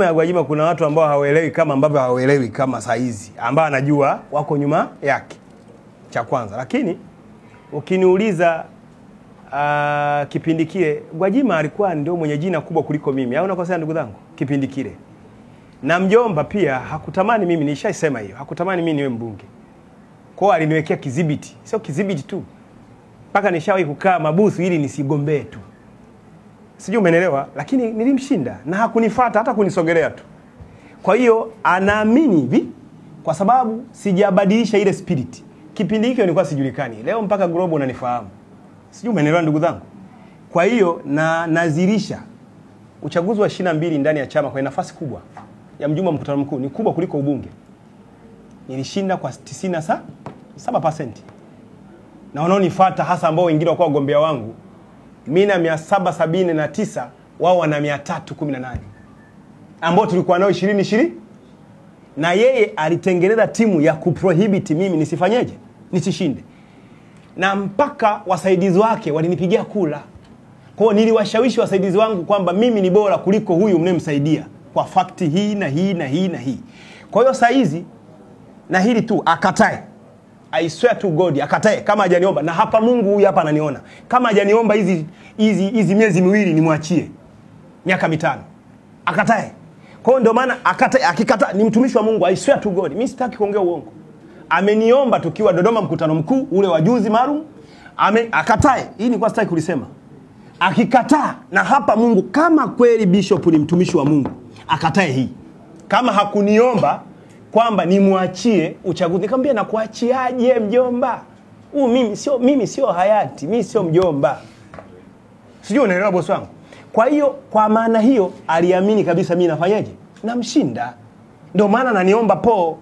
Ya Gwajima kuna watu ambao hawaelewi kama ambavyo hawaelewi kama saizi, ambao anajua wako nyuma yake, cha kwanza. Lakini ukiniuliza kipindi kile Gwajima alikuwa ndio mwenye jina kubwa kuliko mimi, au unakosea ndugu zangu? Kipindi kile na mjomba pia hakutamani mimi, nishaisema hiyo, hakutamani mimi niwe mbunge. Kwa aliniwekea kidhibiti, sio kidhibiti tu, mpaka nishawahi kukaa mabusu ili nisigombee tu. Sijui umeelewa, lakini nilimshinda na hakunifuata hata kunisogelea tu. Kwa hiyo anaamini hivi kwa sababu sijabadilisha ile spirit. Kipindi hicho nilikuwa sijulikani. Leo mpaka global unanifahamu. Sijui umeelewa ndugu zangu. Kwa hiyo nazirisha uchaguzi wa 22 ndani ya chama kwa nafasi kubwa ya mjumbe wa mkutano mkuu, ni kubwa kuliko ubunge. Nilishinda kwa 97%. Na wanaonifuata hasa ambao wengine walikuwa wagombea wangu, mimi na 779, wao wana 318. Ambao tulikuwa nao 2020. Na yeye alitengeneza timu ya kuprohibit mimi nisifanyeje? Nisishinde. Na mpaka wasaidizi wake walinipigia kula. Kwa hiyo niliwashawishi wasaidizi wangu kwamba mimi ni bora kuliko huyu mnemsaidia kwa fakti hii na hii na hii na hii. Kwa hiyo saa hizi na hili tu akatae. I swear to God akatae kama hajaniomba, na hapa Mungu huyu hapa ananiona. Kama hajaniomba hizi miezi miwili nimwachie miaka 5. Akatae. Kwa hiyo ndio maana akatae, akikataa ni mtumishi wa Mungu. I swear to God, mimi sitaki kuongea uongo. Ameniomba tukiwa Dodoma mkutano mkuu ule wa juzi maalum, akatae. Hii ni kwa sitaki kulisema. Akikataa na hapa Mungu, kama kweli bishop ni mtumishi wa Mungu, akatae hii. Kama hakuniomba kwamba nimwachie uchaguzi, nikamwambia na kuachiaje mjomba? Mimi sio hayati, mimi sio mjomba. Sijui unaelewa bosi wangu. Kwa hiyo kwa maana hiyo aliamini kabisa mimi nafanyaje? Namshinda. Ndio maana ananiomba po.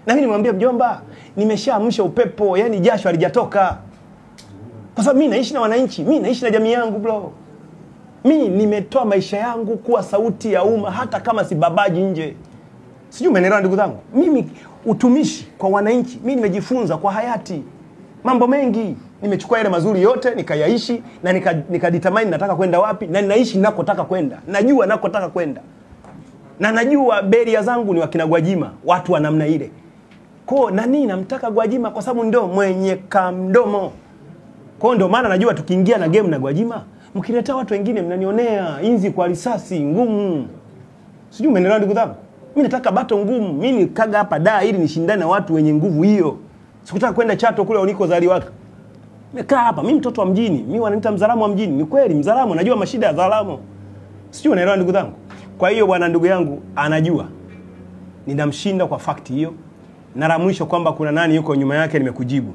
Na mimi nimwambia mjomba, nimeshaamsha upepo, yani jasho halijatoka. Kwa sababu mimi naishi na wananchi, mimi naishi na jamii yangu bro. Mimi nimetoa maisha yangu kuwa sauti ya umma hata kama si babaji nje. Sijui umeelewa ndugu zangu. Mimi utumishi kwa wananchi, mimi nimejifunza kwa hayati mambo mengi. Nimechukua yale mazuri yote nikayaishi na nikadetermine nataka kwenda wapi, na ninaishi ninakotaka kwenda. Najua ninakotaka kwenda. Na najua beria zangu ni wakina Gwajima, watu wa namna ile. Kwa nani namtaka Gwajima? Kwa sababu ndio mwenye kamdomo. Kwa ndio maana najua tukiingia na game na Gwajima, mkileta watu wengine mnanionea inzi kwa risasi ngumu. Sijui umeelewa ndugu zangu. Mimi nataka bato ngumu. Mimi nikaga hapa ili nishindane na watu wenye nguvu hiyo. Sikutaka kwenda Chato kule ulikozaliwa wako. Nimekaa hapa, mimi mtoto wa mjini. Mimi wananiita Mzaramo wa mjini. Ni kweli Mzaramo, najua mashida ya Zalamo. Sijui unaelewa ndugu zangu. Kwa hiyo bwana ndugu yangu anajua ninamshinda kwa fakti hiyo. Na la mwisho kwamba kuna nani yuko nyuma yake nimekujibu.